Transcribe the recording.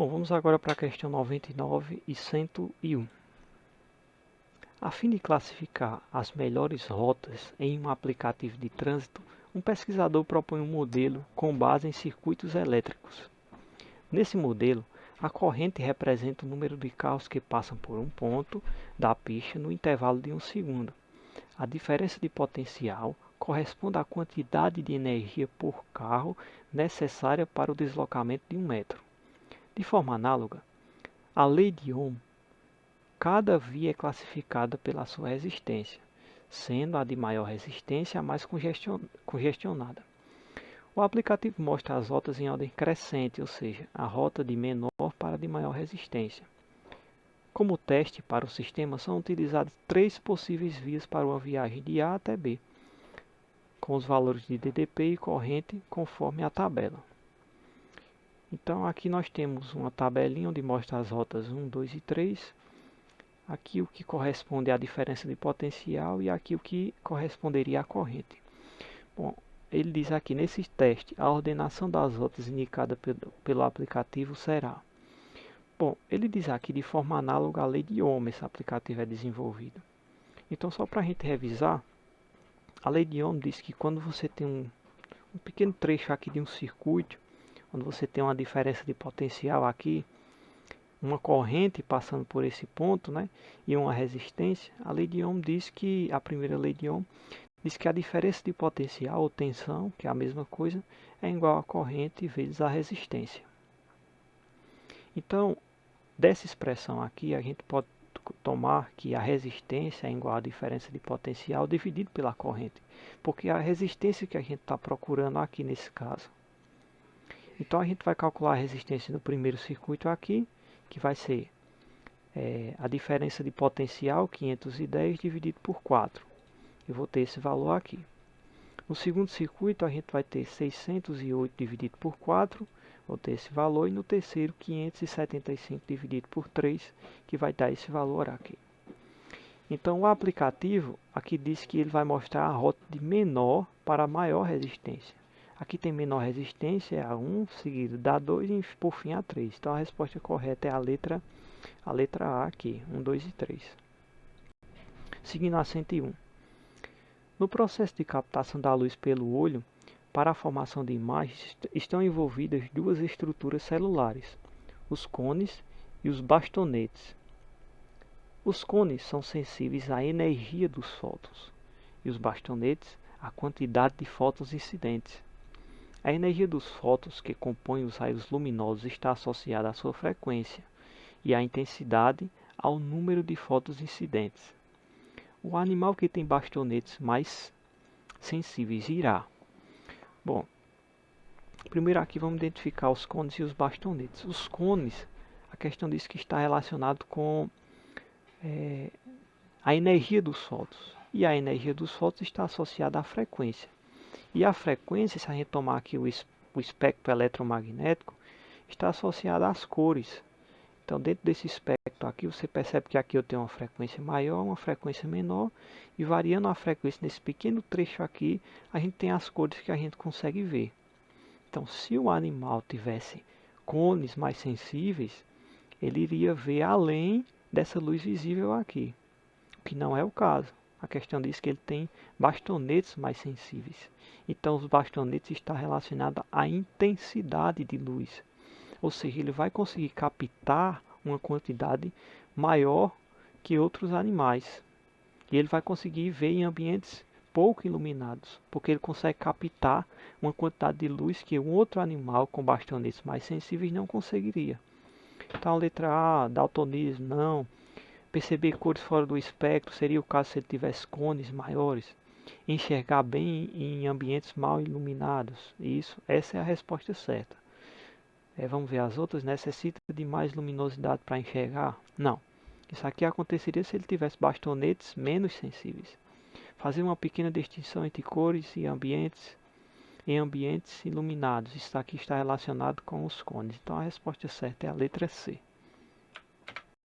Bom, vamos agora para a questão 99 e 101. A fim de classificar as melhores rotas em um aplicativo de trânsito, um pesquisador propõe um modelo com base em circuitos elétricos. Nesse modelo, a corrente representa o número de carros que passam por um ponto da pista no intervalo de 1 segundo. A diferença de potencial corresponde à quantidade de energia por carro necessária para o deslocamento de 1 metro. De forma análoga, a lei de Ohm, cada via é classificada pela sua resistência, sendo a de maior resistência a mais congestionada. O aplicativo mostra as rotas em ordem crescente, ou seja, a rota de menor para a de maior resistência. Como teste para o sistema, são utilizadas 3 possíveis vias para uma viagem de A até B, com os valores de DDP e corrente conforme a tabela. Então aqui nós temos uma tabelinha onde mostra as rotas 1, 2 e 3. Aqui o que corresponde à diferença de potencial e aqui o que corresponderia à corrente. Bom, ele diz aqui, nesse teste, a ordenação das rotas indicada pelo aplicativo será. Bom, ele diz aqui de forma análoga à lei de Ohm, esse aplicativo é desenvolvido. Então, só para a gente revisar, a lei de Ohm diz que quando você tem um pequeno trecho aqui de um circuito, quando você tem uma diferença de potencial aqui, uma corrente passando por esse ponto, né, e uma resistência, a lei de Ohm diz que, a primeira lei de Ohm, diz que a diferença de potencial ou tensão, que é a mesma coisa, é igual à corrente vezes a resistência. Então, dessa expressão aqui, a gente pode tomar que a resistência é igual à diferença de potencial dividido pela corrente, porque é a resistência que a gente está procurando aqui nesse caso. Então, a gente vai calcular a resistência do primeiro circuito aqui, que vai ser a diferença de potencial, 510, dividido por 4. Eu vou ter esse valor aqui. No segundo circuito, a gente vai ter 608 dividido por 4, vou ter esse valor. E no terceiro, 575 dividido por 3, que vai dar esse valor aqui. Então, o aplicativo aqui diz que ele vai mostrar a rota de menor para maior resistência. Aqui tem menor resistência, é a 1, seguido da 2 e por fim a 3. Então, a resposta correta é a letra A aqui, 1, 2 e 3. Seguindo a 101. No processo de captação da luz pelo olho, para a formação de imagens, estão envolvidas duas estruturas celulares, os cones e os bastonetes. Os cones são sensíveis à energia dos fótons e os bastonetes à quantidade de fótons incidentes. A energia dos fótons que compõem os raios luminosos está associada à sua frequência e a intensidade ao número de fótons incidentes. O animal que tem bastonetes mais sensíveis irá. Bom, primeiro aqui vamos identificar os cones e os bastonetes. Os cones, a questão diz que está relacionado com a energia dos fótons. E a energia dos fótons está associada à frequência. E a frequência, se a gente tomar aqui o espectro eletromagnético, está associada às cores. Então, dentro desse espectro aqui, você percebe que aqui eu tenho uma frequência maior, uma frequência menor, e variando a frequência nesse pequeno trecho aqui, a gente tem as cores que a gente consegue ver. Então, se o animal tivesse cones mais sensíveis, ele iria ver além dessa luz visível aqui, o que não é o caso. A questão diz que ele tem bastonetes mais sensíveis. Então, os bastonetes estão relacionados à intensidade de luz. Ou seja, ele vai conseguir captar uma quantidade maior que outros animais. E ele vai conseguir ver em ambientes pouco iluminados, porque ele consegue captar uma quantidade de luz que um outro animal com bastonetes mais sensíveis não conseguiria. Então, a letra A, daltonismo, não. Perceber cores fora do espectro seria o caso se ele tivesse cones maiores. Enxergar bem em ambientes mal iluminados. Essa é a resposta certa. Vamos ver as outras. Necessita de mais luminosidade para enxergar? Não. Isso aqui aconteceria se ele tivesse bastonetes menos sensíveis. Fazer uma pequena distinção entre cores e ambientes em ambientes iluminados. Isso aqui está relacionado com os cones. Então a resposta certa é a letra C.